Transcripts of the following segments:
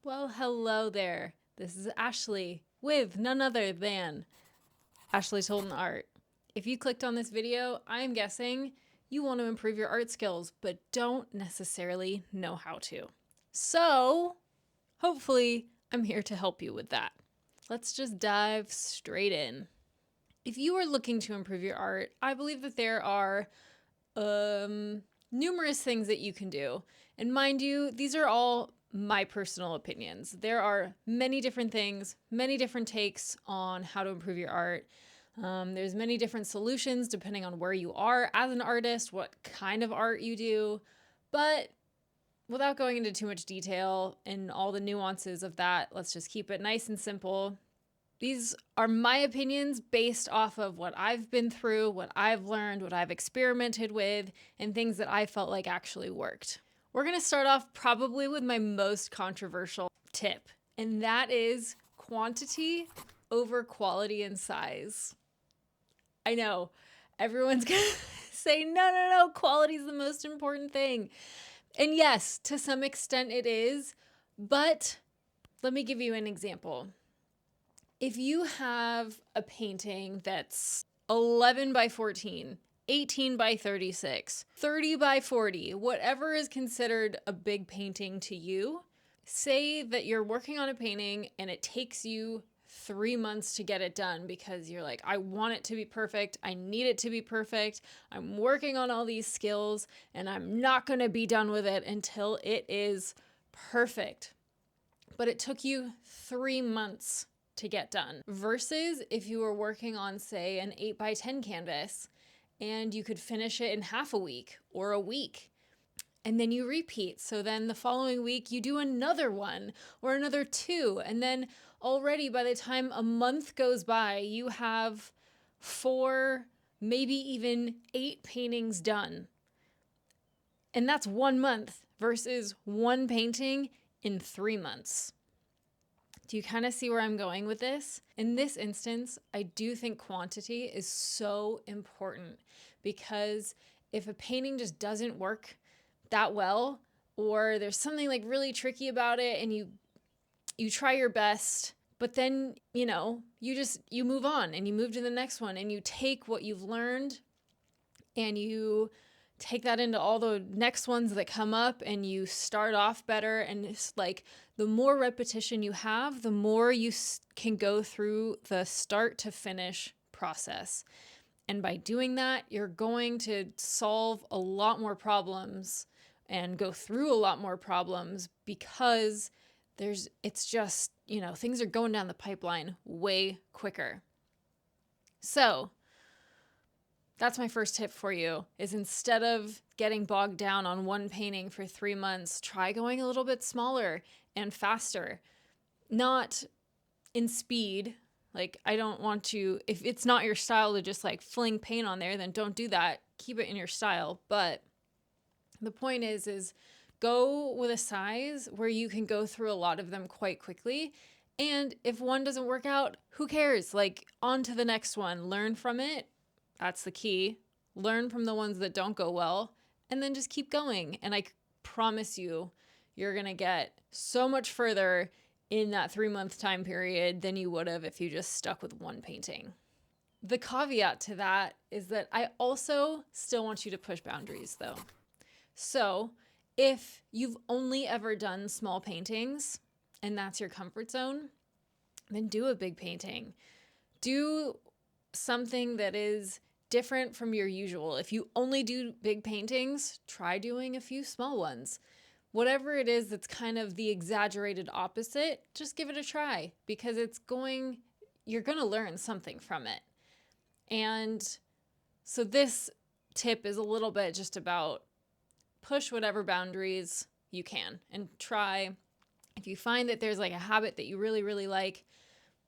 Well, hello there. This is Ashley with none other than Ashley Tolton Art. If you clicked on this video, I'm guessing you want to improve your art skills, but don't necessarily know how to. So, hopefully, I'm here to help you with that. Let's just dive straight in. If you are looking to improve your art, I believe that there are numerous things that you can do. And mind you, these are all my personal opinions. There are many different things, many different takes on how to improve your art. There's many different solutions depending on where you are as an artist, what kind of art you do. But without going into too much detail and all the nuances of that, let's just keep it nice and simple. These are my opinions based off of what I've been through, what I've learned, what I've experimented with, and things that I felt like actually worked. We're going to start off probably with my most controversial tip, and that is quantity over quality and size. I know everyone's going to say, no, quality is the most important thing. And yes, to some extent it is, but let me give you an example. If you have a painting that's 11 by 14, 18 by 36, 30 by 40, whatever is considered a big painting to you, say that you're working on a painting and it takes you 3 months to get it done because you're like, I want it to be perfect. I need it to be perfect. I'm working on all these skills and I'm not going to be done with it until it is perfect. But it took you 3 months to get done versus if you were working on, say, an 8 by 10 canvas and you could finish it in half a week or a week. And then you repeat. So then the following week you do another one or another two. And then already by the time a month goes by, you have 4, maybe even 8 paintings done. And that's 1 month versus one painting in 3 months. Do you kind of see where I'm going with this? In this instance, I do think quantity is so important because if a painting just doesn't work that well, or there's something like really tricky about it and you try your best, but then, you move on and you move to the next one and you take what you've learned and you take that into all the next ones that come up and you start off better. And it's like the more repetition you have, the more you can go through the start to finish process. And by doing that, you're going to solve a lot more problems and go through a lot more problems because it's just, things are going down the pipeline way quicker. So that's my first tip for you, is instead of getting bogged down on one painting for 3 months, try going a little bit smaller and faster. Not in speed. Like, I don't want to, if it's not your style to just like fling paint on there, then don't do that. Keep it in your style. But the point is go with a size where you can go through a lot of them quite quickly. And if one doesn't work out, who cares? Like, on to the next one. Learn from it. That's the key. Learn from the ones that don't go well and then just keep going. And I promise you, you're going to get so much further in that 3-month time period than you would have if you just stuck with one painting. The caveat to that is that I also still want you to push boundaries though. So if you've only ever done small paintings and that's your comfort zone, then do a big painting. Do something that is different from your usual. If you only do big paintings, try doing a few small ones. Whatever it is that's kind of the exaggerated opposite, just give it a try because you're going to learn something from it. And so this tip is a little bit just about push whatever boundaries you can and try. If you find that there's like a habit that you really, really like,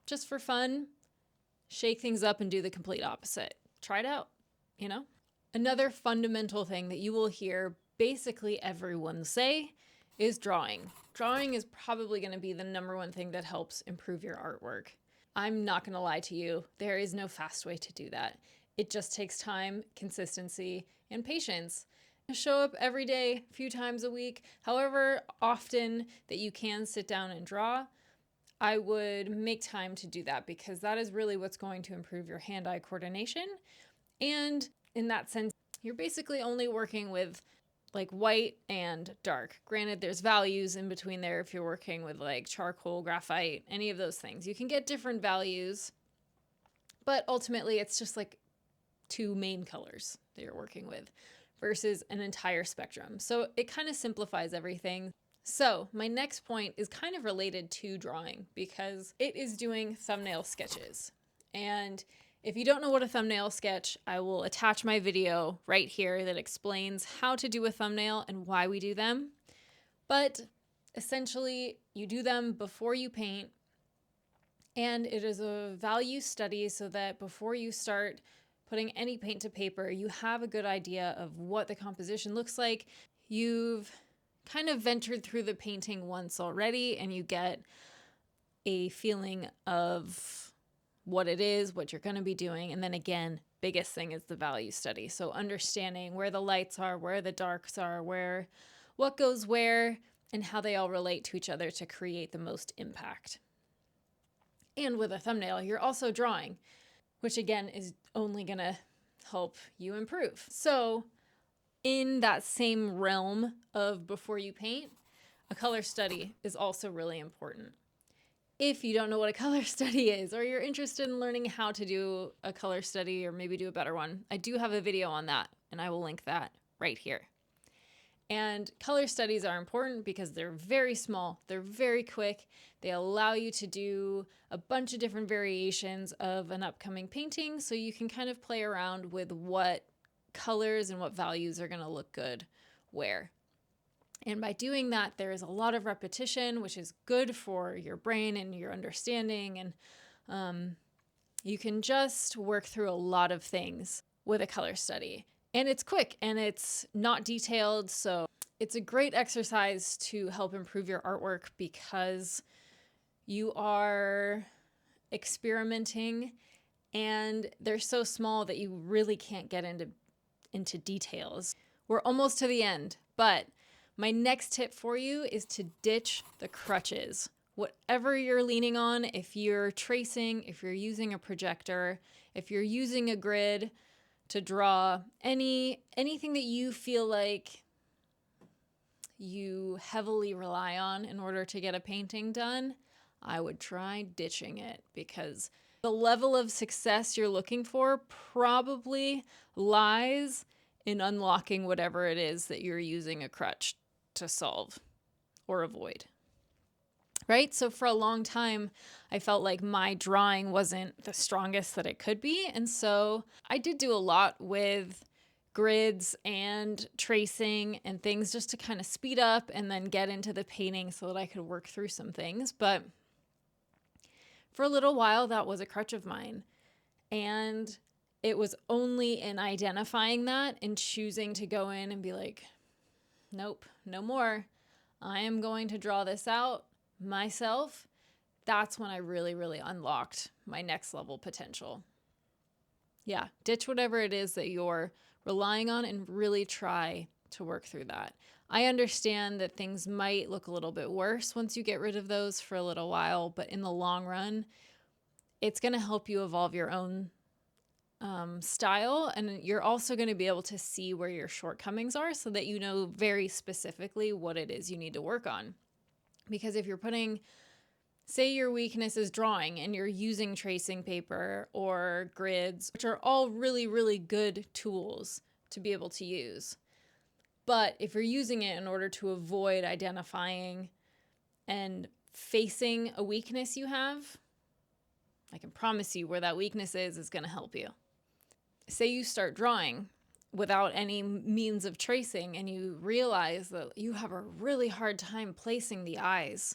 just for fun, shake things up and do the complete opposite. Try it out, Another fundamental thing that you will hear basically everyone say is drawing. Drawing is probably going to be the number one thing that helps improve your artwork. I'm not going to lie to you. There is no fast way to do that. It just takes time, consistency, and patience. show up every day, a few times a week, however often that you can sit down and draw, I would make time to do that, because that is really what's going to improve your hand-eye coordination. And in that sense, you're basically only working with like white and dark. Granted, there's values in between there if you're working with like charcoal, graphite, any of those things. You can get different values, but ultimately it's just like two main colors that you're working with versus an entire spectrum. So it kind of simplifies everything. So my next point is kind of related to drawing, because it is doing thumbnail sketches. And if you don't know what a thumbnail sketch, I will attach my video right here that explains how to do a thumbnail and why we do them. But essentially, you do them before you paint, and it is a value study so that before you start putting any paint to paper, you have a good idea of what the composition looks like. You've kind of ventured through the painting once already, and you get a feeling of what it is, what you're going to be doing. And then again, biggest thing is the value study. So understanding where the lights are, where the darks are, what goes where, and how they all relate to each other to create the most impact. And with a thumbnail, you're also drawing, which again is only going to help you improve. So in that same realm of before you paint, a color study is also really important. If you don't know what a color study is, or you're interested in learning how to do a color study or maybe do a better one, I do have a video on that, and I will link that right here. And color studies are important because they're very small, they're very quick, they allow you to do a bunch of different variations of an upcoming painting, so you can kind of play around with what colors and what values are going to look good where. And by doing that, there is a lot of repetition, which is good for your brain and your understanding. And you can just work through a lot of things with a color study. And it's quick and it's not detailed. So it's a great exercise to help improve your artwork, because you are experimenting and they're so small that you really can't get into details. We're almost to the end, but my next tip for you is to ditch the crutches. Whatever you're leaning on, if you're tracing, if you're using a projector, if you're using a grid to draw, anything that you feel like you heavily rely on in order to get a painting done, I would try ditching it, because the level of success you're looking for probably lies in unlocking whatever it is that you're using a crutch to solve or avoid. Right? So for a long time, I felt like my drawing wasn't the strongest that it could be. And so I did do a lot with grids and tracing and things just to kind of speed up and then get into the painting so that I could work through some things. But for a little while, that was a crutch of mine. And it was only in identifying that and choosing to go in and be like, nope, no more. I am going to draw this out myself. That's when I really, really unlocked my next level potential. Yeah, ditch whatever it is that you're relying on and really try to work through that. I understand that things might look a little bit worse once you get rid of those for a little while, but in the long run, it's going to help you evolve your own style, and you're also going to be able to see where your shortcomings are so that you know very specifically what it is you need to work on. Because if you're putting, say your weakness is drawing and you're using tracing paper or grids, which are all really, really good tools to be able to use. But if you're using it in order to avoid identifying and facing a weakness you have, I can promise you where that weakness is going to help you. Say you start drawing without any means of tracing and you realize that you have a really hard time placing the eyes.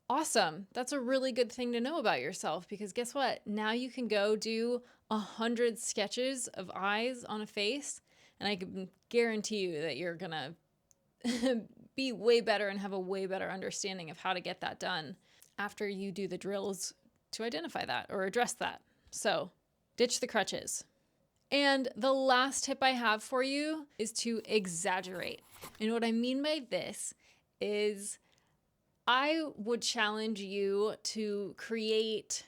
Awesome. That's a really good thing to know about yourself, because guess what? Now you can go do 100 sketches of eyes on a face, and I can guarantee you that you're going to be way better and have a way better understanding of how to get that done after you do the drills to identify that or address that. So ditch the crutches. And the last tip I have for you is to exaggerate. And what I mean by this is I would challenge you to create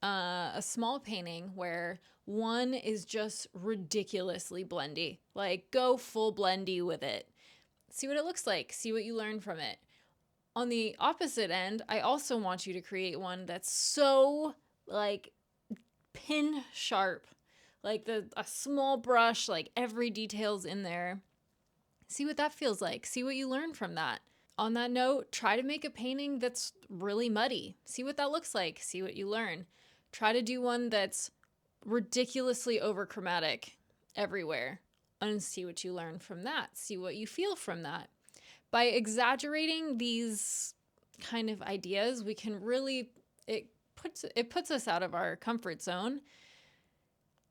a small painting where one is just ridiculously blendy. Like, go full blendy with it. See what it looks like. See what you learn from it. On the opposite end, I also want you to create one that's so like pin sharp, like a small brush, like every detail's in there. See what that feels like. See what you learn from that. On that note, try to make a painting that's really muddy. See what that looks like. See what you learn. Try to do one that's ridiculously overchromatic everywhere and see what you learn from that. See what you feel from that. By exaggerating these kind of ideas, we can really, it puts us out of our comfort zone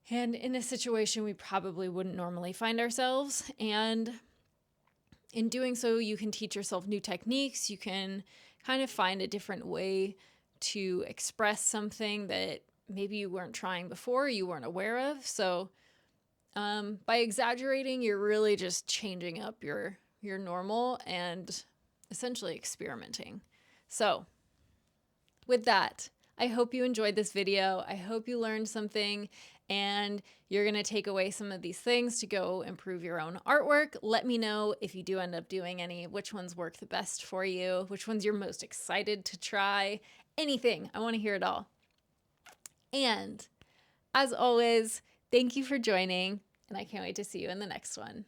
and in a situation we probably wouldn't normally find ourselves. And in doing so, you can teach yourself new techniques. You can kind of find a different way to express something that maybe you weren't trying before, you weren't aware of. So by exaggerating, you're really just changing up your normal and essentially experimenting. So with that, I hope you enjoyed this video. I hope you learned something and you're going to take away some of these things to go improve your own artwork. Let me know if you do end up doing any, which ones work the best for you, which ones you're most excited to try, anything. I want to hear it all. And as always, thank you for joining, and I can't wait to see you in the next one.